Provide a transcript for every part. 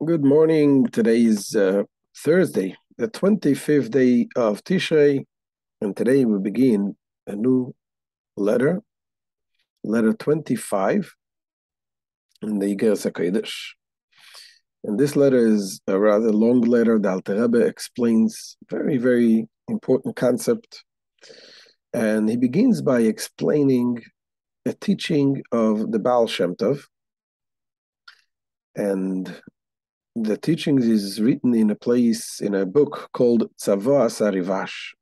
Good morning. Today is Thursday, the 25th day of Tishrei, and today we begin a new letter, letter 25 in the Igeret Hakodesh. And this letter is a rather long letter. The Alter Rebbe explains very, very important concept. And he begins by explaining a teaching of the Baal Shem Tov. And the teachings is written in a book called Tzava Sarivash.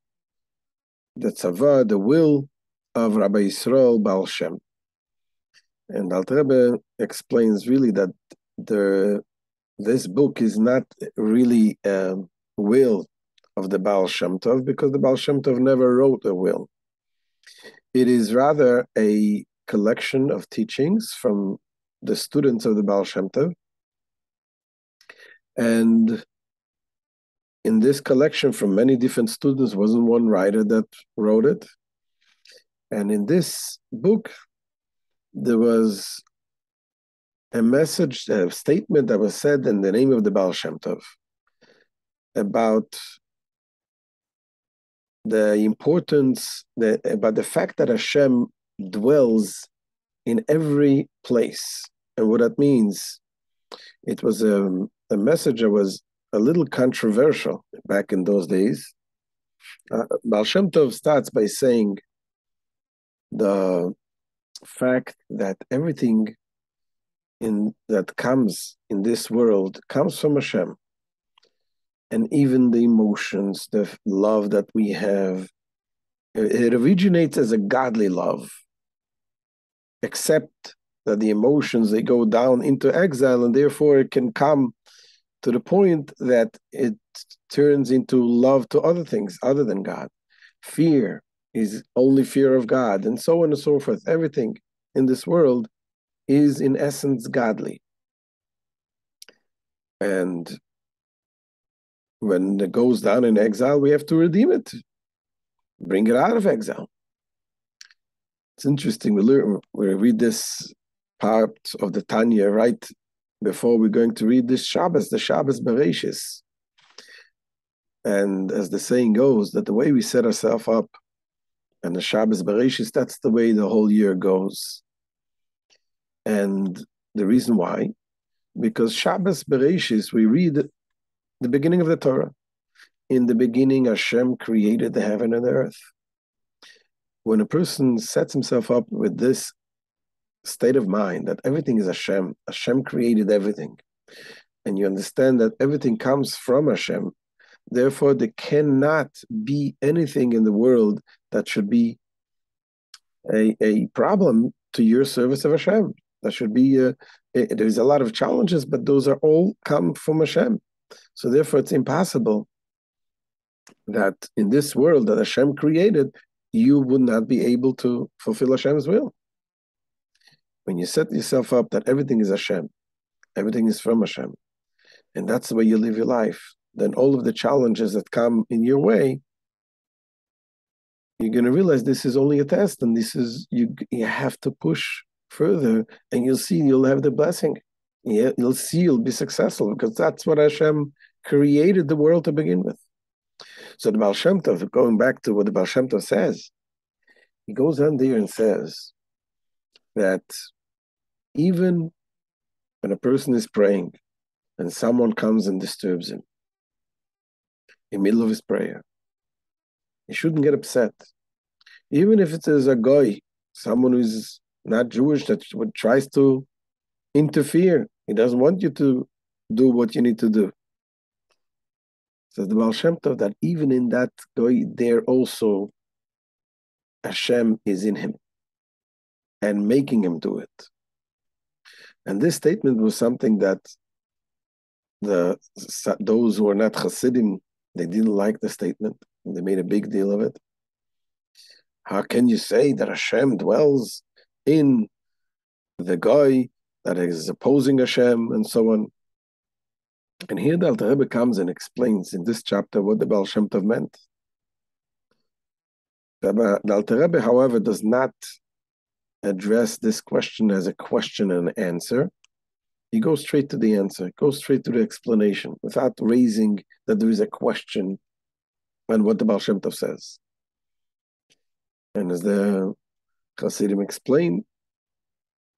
The Tzava, the will of Rabbi Yisrael Baal Shem. And Alter Rebbe explains really that this book is not really a will of the Baal Shem Tov, because the Baal Shem Tov never wrote a will. It is rather a collection of teachings from the students of the Baal Shem Tov. And in this collection from many different students, wasn't one writer that wrote it. And in this book, there was a statement that was said in the name of the Baal Shem Tov about the importance, about the fact that Hashem dwells in every place. And what that means, it was a message that was a little controversial back in those days. Baal Shem Tov starts by saying the fact that everything that comes in this world comes from Hashem. And even the emotions, the love that we have, it originates as a godly love, except that the emotions, they go down into exile, and therefore it can come to the point that it turns into love to other things other than God. Fear is only fear of God, and so on and so forth. Everything in this world is in essence godly. And when it goes down in exile, we have to redeem it, bring it out of exile. It's interesting, we read this part of the Tanya right before we're going to read this Shabbos, the Shabbos Bereshis. And as the saying goes, that the way we set ourselves up and the Shabbos Bereshis, that's the way the whole year goes. And the reason why, because Shabbos Bereshis, we read the beginning of the Torah. In the beginning, Hashem created the heaven and the earth. When a person sets himself up with this state of mind that everything is Hashem, Hashem created everything, and you understand that everything comes from Hashem, therefore there cannot be anything in the world that should be a problem to your service of Hashem. That should be, there's a lot of challenges, but those are all come from Hashem. So therefore it's impossible that in this world that Hashem created, you would not be able to fulfill Hashem's will. When you set yourself up that everything is Hashem, everything is from Hashem, and that's the way you live your life, then all of the challenges that come in your way, you're going to realize this is only a test, and this is, you have to push further, and you'll see you'll have the blessing. You'll see you'll be successful, because that's what Hashem created the world to begin with. So the Baal Shem Tov, going back to what the Baal Shem Tov says, he goes on there and says that even when a person is praying and someone comes and disturbs him in the middle of his prayer, he shouldn't get upset. Even if it is a guy, someone who's not Jewish, that tries to interfere, he doesn't want you to do what you need to do. Says the Baal Shem Tov that even in that guy, there also Hashem is in him and making him do it. And this statement was something that those who are not Hasidim, they didn't like the statement. They made a big deal of it. How can you say that Hashem dwells in the guy that is opposing Hashem and so on? And here the Alter Rebbe comes and explains in this chapter what the Baal Shem Tov meant. The Alter Rebbe, however, does not address this question as a question and answer, he goes straight to the answer, goes straight to the explanation, without raising that there is a question on what the Baal Shem Tov says. And as the Hasidim explain,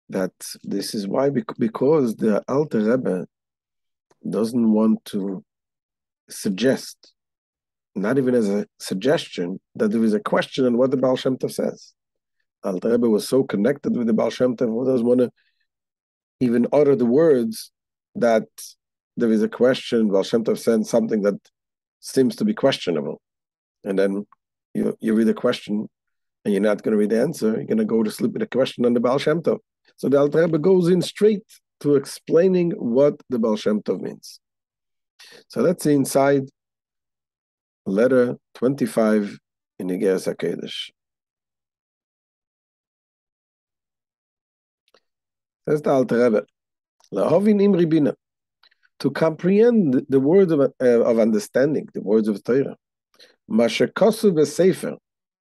that this is why, because the Alter Rebbe doesn't want to suggest, not even as a suggestion, that there is a question on what the Baal Shem Tov says. Alter Rebbe was so connected with the Baal Shem Tov, he doesn't want to even utter the words that there is a question. Baal Shem Tov said something that seems to be questionable. And then you read the question, and you're not going to read the answer. You're going to go to sleep with a question on the Baal Shem Tov. So the Alter Rebbe goes in straight to explaining what the Baal Shem Tov means. So let's see inside letter 25 in Igeret Hakodesh. Says the Alter Rebbe, Lahovin imri bina, to comprehend the words of understanding, the words of Torah. Mashekosu b'sefer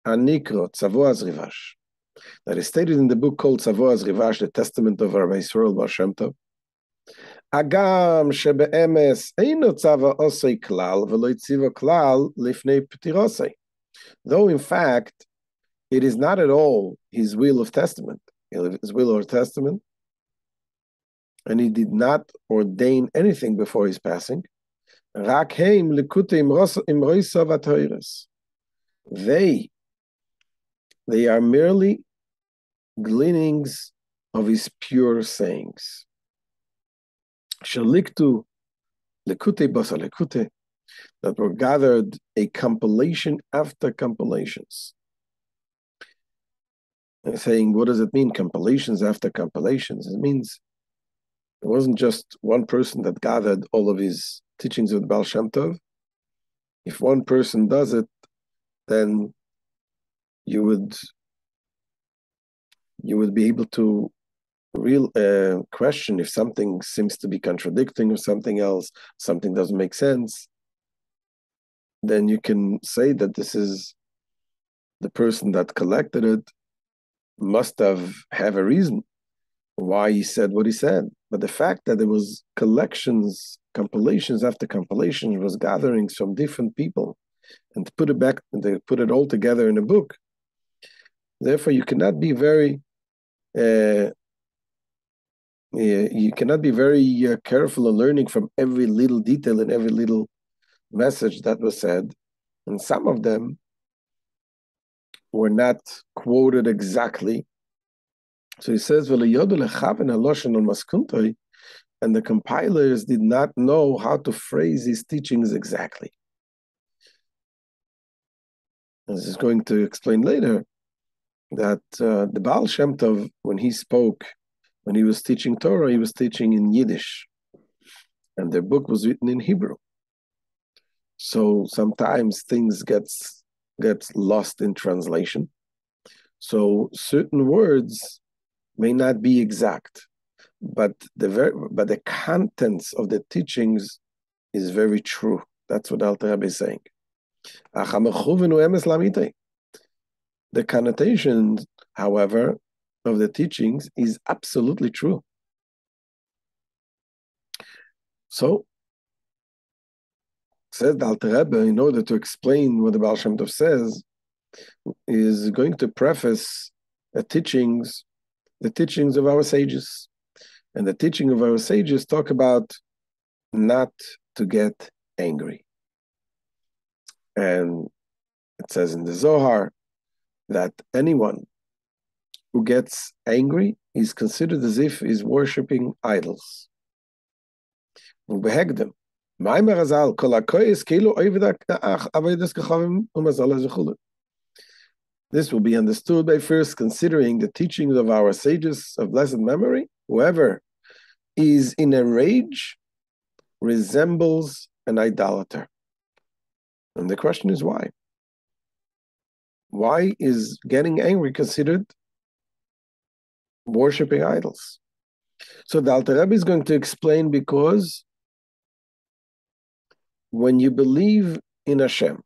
hanikro Tzavoas Rivash, that is stated in the book called Tzavoas Rivash, the Testament of Rabbi Yisrael Baal Shem Tov. Agam shebe'emes eino tzava osei klal v'lo yitziva klal lifnei p'tirosei. Though in fact it is not at all his will of testament, his will or testament, and he did not ordain anything before his passing. Rak heim likutei imroisav hatoros. They are merely gleanings of his pure sayings. Shaliktu lekute basa lekute, that were gathered a compilation after compilations. And saying, what does it mean, compilations after compilations? It means it wasn't just one person that gathered all of his teachings of the Baal Shem Tov. If one person does it, then you would be able to question if something seems to be contradicting or something else, something doesn't make sense. Then you can say that this is the person that collected it must have a reason why he said what he said. But the fact that there was collections, compilations after compilations, was gatherings from different people, and to put it back, they put it all together in a book. Therefore, you cannot be very careful in learning from every little detail and every little message that was said. And some of them were not quoted exactly. So he says, and the compilers did not know how to phrase his teachings exactly. As he's going to explain later, that the Baal Shem Tov, when he spoke, when he was teaching Torah, he was teaching in Yiddish, and their book was written in Hebrew. So sometimes things gets lost in translation. So certain words may not be exact, but the contents of the teachings is very true. That's what Alter Rebbe is saying. The connotations, however, of the teachings is absolutely true. So, says the Alter Rebbe, in order to explain what the Baal Shem Tov says, is going to preface the teachings of our sages. And the teaching of our sages talk about not to get angry. And it says in the Zohar that anyone who gets angry is considered as if he's worshipping idols. This will be understood by first considering the teachings of our sages of blessed memory. Whoever is in a rage resembles an idolater. And the question is why? Why is getting angry considered worshipping idols? So the Alter Rebbe is going to explain, because when you believe in Hashem,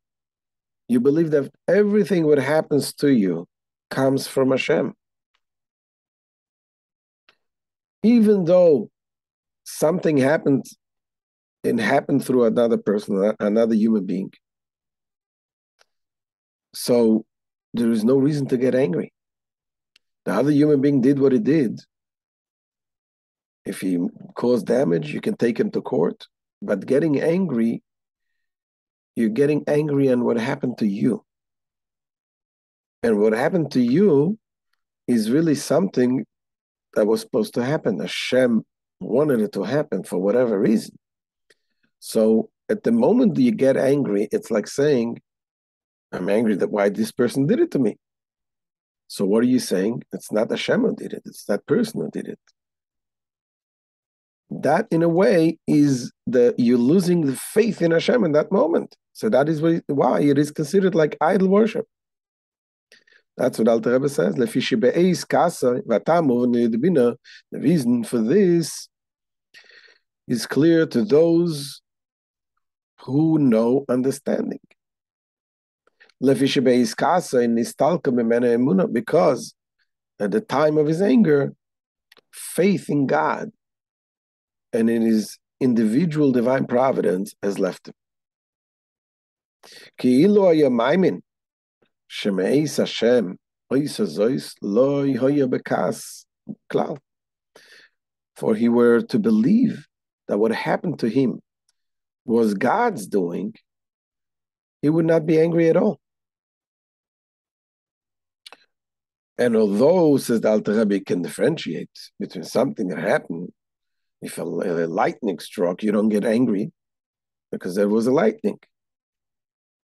you believe that everything what happens to you comes from Hashem. Even though something happened, it happened through another person, another human being. So there is no reason to get angry. The other human being did what he did. If he caused damage, you can take him to court. But getting angry, you're getting angry on what happened to you. And what happened to you is really something that was supposed to happen. Hashem wanted it to happen for whatever reason. So at the moment that you get angry, it's like saying, I'm angry that why this person did it to me. So what are you saying? It's not Hashem who did it. It's that person who did it. That, in a way, is you're losing the faith in Hashem in that moment. So that is why it is considered like idol worship. That's what Alter Rebbe says. The reason for this is clear to those who know understanding. Because at the time of his anger, faith in God and in his individual divine providence has left him. For he were to believe that what happened to him was God's doing, he would not be angry at all. And although, says the Alter Rebbe, can differentiate between something that happened, if a lightning struck, you don't get angry because there was a lightning.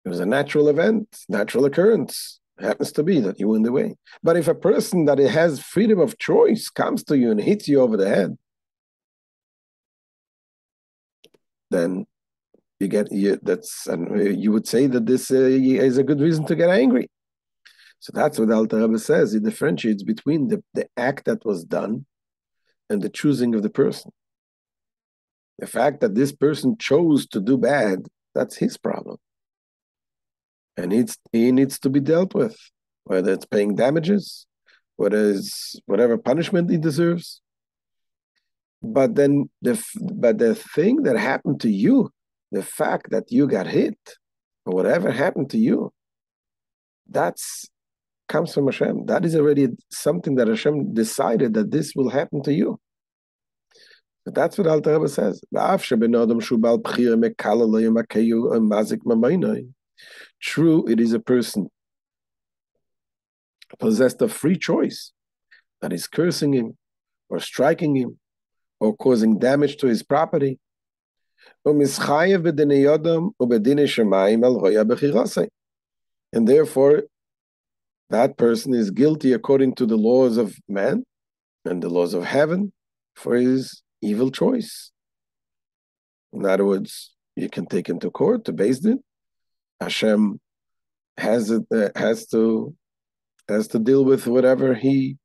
It was a natural event, natural occurrence. It happens to be that you were in the way. But if a person that has freedom of choice comes to you and hits you over the head, then you would say that this is a good reason to get angry. So that's what Alter Rebbe says. He differentiates between the act that was done and the choosing of the person. The fact that this person chose to do bad, that's his problem. And he needs to be dealt with, whether it's paying damages, whether it's whatever punishment he deserves. But then the thing that happened to you, the fact that you got hit, or whatever happened to you, that's comes from Hashem. That is already something that Hashem decided that this will happen to you. But that's what Alter Rebbe says. True, it is a person possessed of free choice that is cursing him or striking him or causing damage to his property. And therefore, that person is guilty according to the laws of man and the laws of heaven for his evil choice. In other words, you can take him to court, to Beis Din. Hashem has to deal with whatever he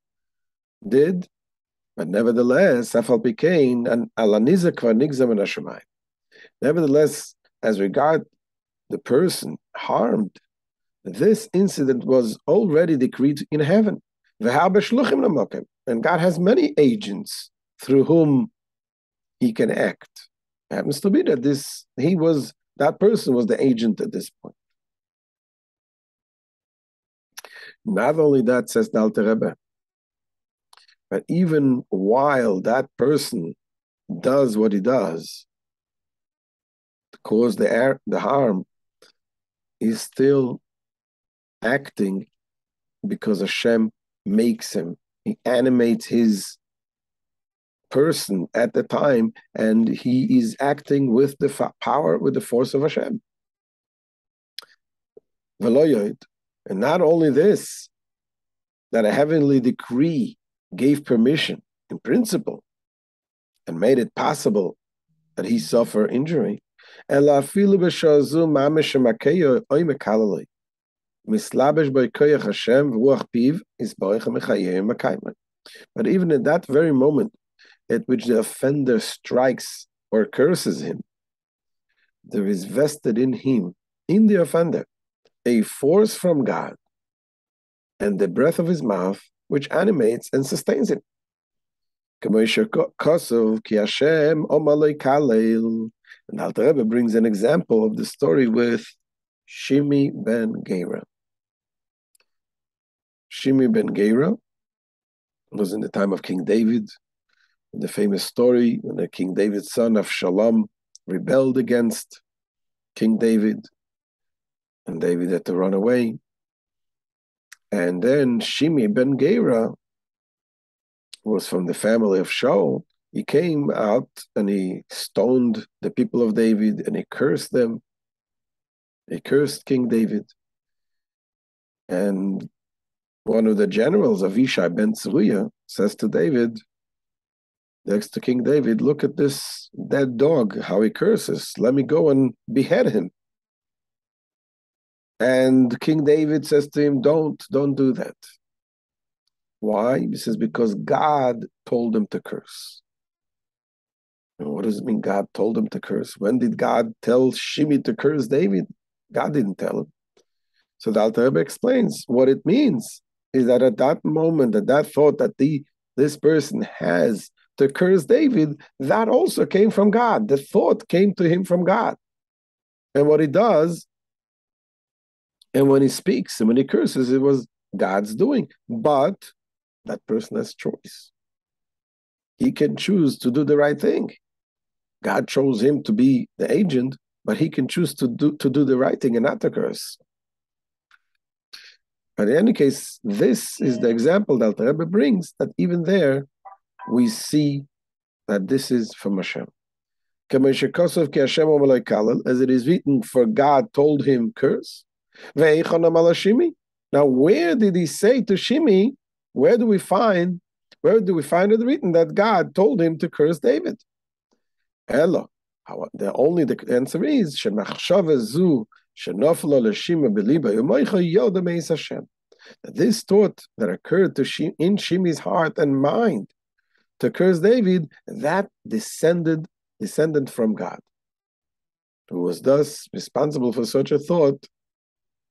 did, but nevertheless, nevertheless, as regard the person harmed, this incident was already decreed in heaven. And God has many agents through whom he can act. It happens to be that that person was the agent at this point. Not only that, says the Alter Rebbe, but even while that person does what he does to cause the harm, he's still acting because Hashem makes him. He animates his person at the time, and he is acting with the power, with the force of Hashem. And not only this, that a heavenly decree gave permission in principle and made it possible that he suffer injury. But even in that very moment at which the offender strikes or curses him, there is vested in him, in the offender, a force from God and the breath of his mouth which animates and sustains him. Kosov ki Hashem omalei kalel. And Alter Rebbe brings an example of the story with Shimi ben Gera. Shimi ben Gera was in the time of King David. The famous story when King David's son Avshalom rebelled against King David, and David had to run away. And then Shimi ben Gera was from the family of Shaul. He came out and he stoned the people of David and he cursed them. He cursed King David. And one of the generals, Avishai ben Tzeruya, says to David, next to King David, look at this dead dog, how he curses. Let me go and behead him. And King David says to him, don't do that. Why? He says, because God told him to curse. And what does it mean God told him to curse? When did God tell Shimi to curse David? God didn't tell him. So the Alter Rebbe explains what it means is that at that moment, at that thought that this person has to curse David, that also came from God. The thought came to him from God. And what he does, and when he speaks and when he curses, it was God's doing. But that person has choice. He can choose to do the right thing. God chose him to be the agent, but he can choose to do the right thing and not to curse. But in any case, this is the example that the Rebbe brings, that even there we see that this is from Hashem. As it is written, for God told him curse. Now, where did he say to Shimi? Where do we find it written that God told him to curse David? Ella. The answer is that this thought that occurred in Shimi's heart and mind to curse David, that descended from God, who was thus responsible for such a thought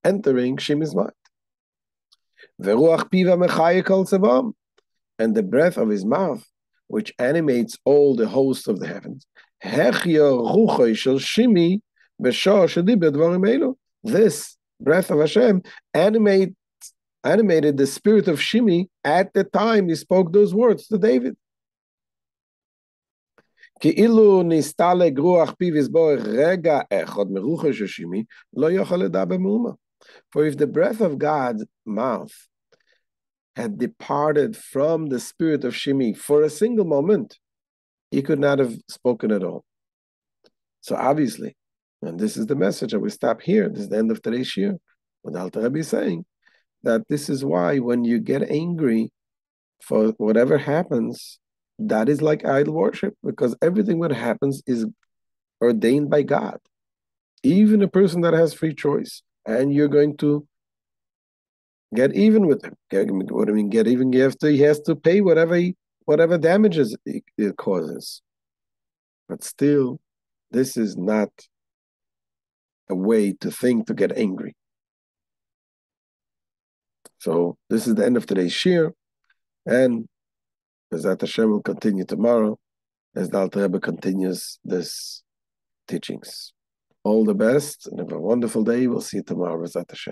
entering Shimi's mind. And the breath of his mouth, which animates all the hosts of the heavens. This breath of Hashem animated the spirit of Shimi at the time he spoke those words to David. For if the breath of God's mouth had departed from the spirit of Shimi for a single moment, he could not have spoken at all. So obviously, and this is the message, I will stop here, this is the end of today's year, what Alter Rebbe is saying, that this is why when you get angry for whatever happens, that is like idol worship, because everything that happens is ordained by God. Even a person that has free choice, and you're going to get even with him. What do I mean, get even? He has to pay whatever damages it causes. But still, this is not a way to think to get angry. So this is the end of today's shir, and Bezat Hashem will continue tomorrow as the Alter Rebbe continues this teachings. All the best and have a wonderful day. We'll see you tomorrow, Bezat Hashem.